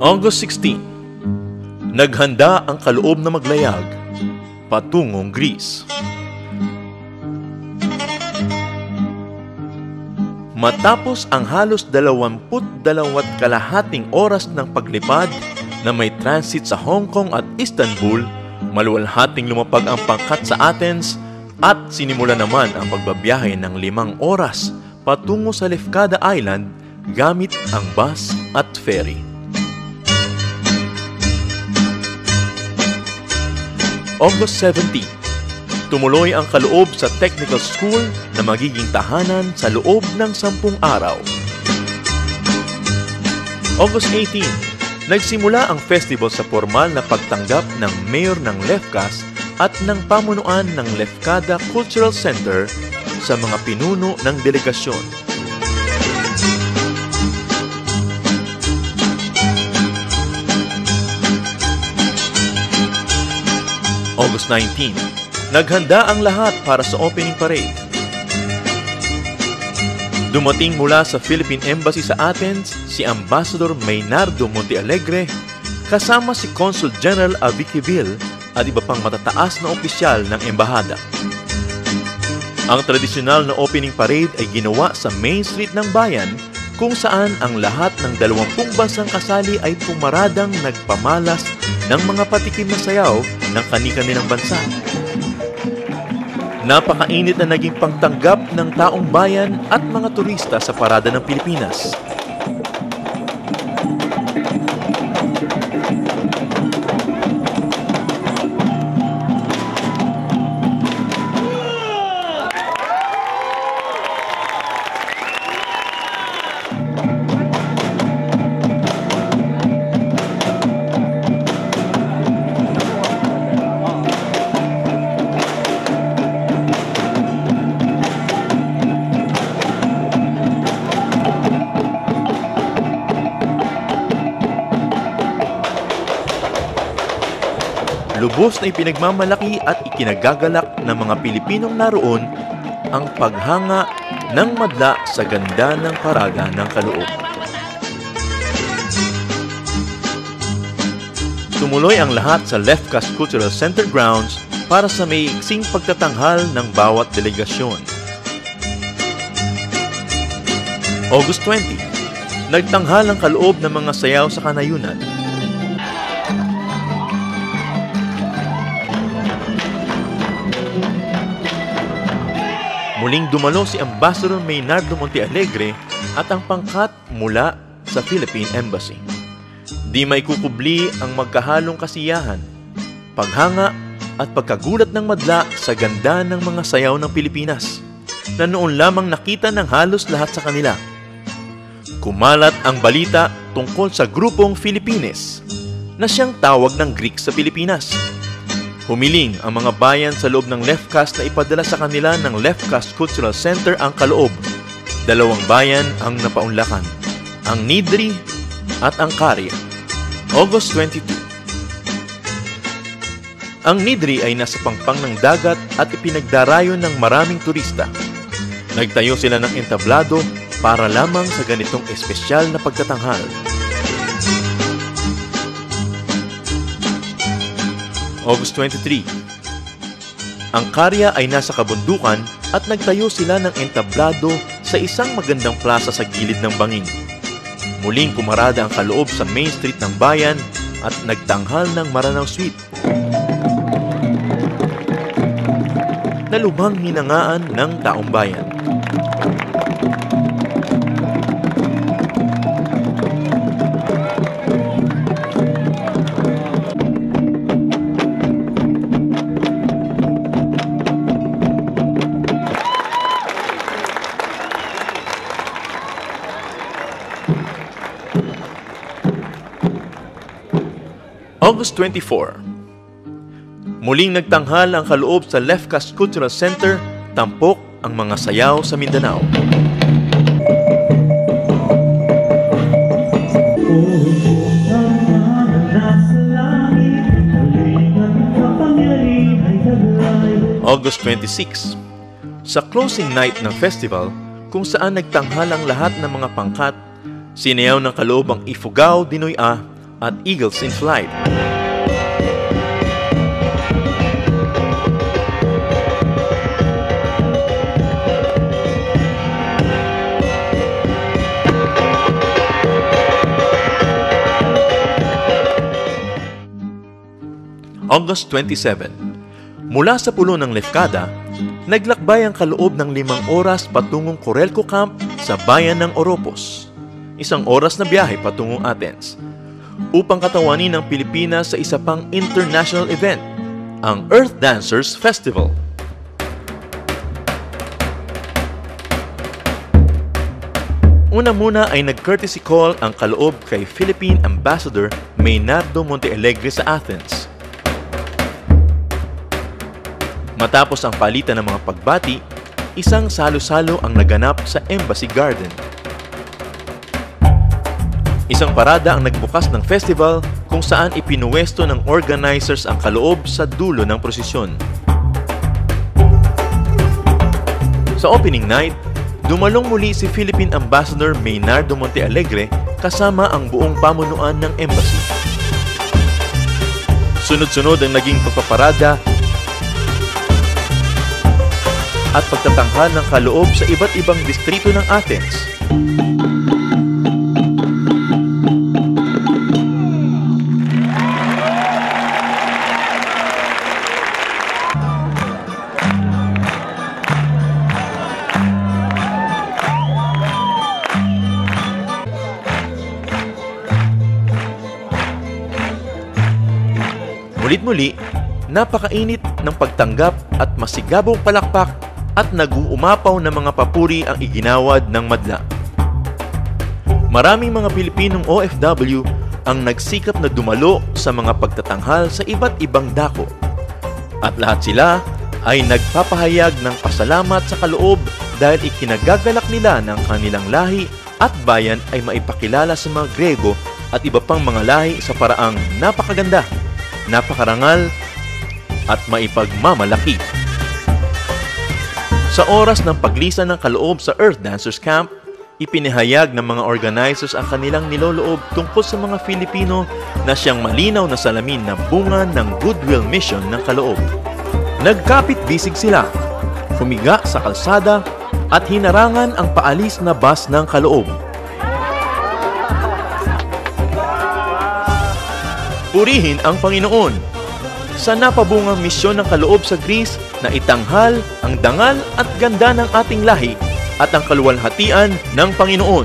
August 16, naghanda ang kaloob na maglayag patungong Greece. Matapos ang halos 22.5 oras ng paglipad na may transit sa Hong Kong at Istanbul, maluwalhating lumapag ang pangkat sa Athens at sinimula naman ang pagbabiyahe ng 5 oras patungo sa Lefkada Island gamit ang bus at ferry. August 17, tumuloy ang kaloob sa technical school na magiging tahanan sa loob ng 10 araw. August 18, nagsimula ang festival sa formal na pagtanggap ng mayor ng Lefkas at ng pamunuan ng Lefkada Cultural Center sa mga pinuno ng delegasyon. August 19, naghanda ang lahat para sa opening parade. Dumating mula sa Philippine Embassy sa Athens si Ambassador Maynardo Montealegre kasama si Consul General Aviquivil at iba pang matataas na opisyal ng embahada. Ang tradisyonal na opening parade ay ginawa sa Main Street ng bayan kung saan ang lahat ng 20 bansang kasali ay pumaradang nagpamalas ng mga patikim na sayaw ng kani-kanilang bansa. Napakainit na naging pangtanggap ng taong bayan at mga turista sa parada ng Pilipinas. Lubos na ipinagmamalaki at ikinagagalak ng mga Pilipinong naroon ang paghanga ng madla sa ganda ng paraga ng kaloob. Tumuloy ang lahat sa Lefkas Cultural Center grounds para sa maiiksing pagtatanghal ng bawat delegasyon. August 20, nagtanghal ang kaloob ng mga sayaw sa kanayunan. Muling dumalo si Ambassador Maynardo Montealegre at ang pangkat mula sa Philippine Embassy. Di may kukubli ang magkahalong kasiyahan, paghanga at pagkagulat ng madla sa ganda ng mga sayaw ng Pilipinas na noon lamang nakita ng halos lahat sa kanila. Kumalat ang balita tungkol sa grupong Filipines na siyang tawag ng Greek sa Pilipinas. Humiling ang mga bayan sa loob ng Lefkas na ipadala sa kanila ng Lefkas Cultural Center ang kaloob. 2 bayan ang napaunlakan, ang Nidri at ang Caria. August 22. Ang Nidri ay nasa pangpang ng dagat at ipinagdarayo ng maraming turista. Nagtayo sila ng entablado para lamang sa ganitong espesyal na pagtatanghal. August 23. Ang Caria ay nasa kabundukan at nagtayo sila ng entablado sa isang magandang plaza sa gilid ng bangin. Muling pumarada ang kaloob sa Main Street ng bayan at nagtanghal ng Maranao Suite na lubhang hinangaan ng taong bayan. August 24. Muling nagtanghal ang kaloob sa Lefkas Cultural Center, tampok ang mga sayaw sa Mindanao. August 26. Sa closing night ng festival, kung saan nagtanghal ang lahat ng mga pangkat, sinayaw ng kaloob ang Ifugao Dinoy A at Eagles in Flight. August 27. Mula sa pulo ng Lefkada, naglakbay ang kaloob ng 5 oras patungong Corelco Camp sa bayan ng Oropos. 1 oras na biyahe patungong Athens, upang katawanin ng Pilipinas sa isa pang international event, ang Earth Dancers Festival. Una muna ay nag-courtesy call ang kaloob kay Philippine Ambassador Maynardo Montealegre sa Athens. Matapos ang palitan ng mga pagbati, isang salo-salo ang naganap sa Embassy Garden. Isang parada ang nagbukas ng festival kung saan ipinuwesto ng organizers ang kaloob sa dulo ng prosesyon. Sa opening night, dumalong muli si Philippine Ambassador Maynardo Montealegre kasama ang buong pamunuan ng embassy. Sunod-sunod ang naging pagpaparada at pagtatanghal ng kaloob sa iba't ibang distrito ng Athens. Mulit-muli, napakainit ng pagtanggap at masigabong palakpak at nag-uumapaw na mga papuri ang iginawad ng madla. Maraming mga Pilipinong OFW ang nagsikap na dumalo sa mga pagtatanghal sa iba't ibang dako. At lahat sila ay nagpapahayag ng pasalamat sa kaloob dahil ikinagagalak nila ng kanilang lahi at bayan ay maipakilala sa mga Grego at iba pang mga lahi sa paraang napakaganda, napakarangal at maipagmamalaki. Sa oras ng paglisan ng kaloob sa Earth Dancers Camp, ipinahayag ng mga organizers ang kanilang niloloob tungkol sa mga Filipino na siyang malinaw na salamin na bunga ng goodwill mission ng kaloob. Nagkapit-bisig sila, humiga sa kalsada at hinarangan ang paalis na bus ng kaloob. Purihin ang Panginoon! Sa napabungang misyon ng kaloob sa Greece na itanghal ang dangal at ganda ng ating lahi at ang kaluwalhatian ng Panginoon.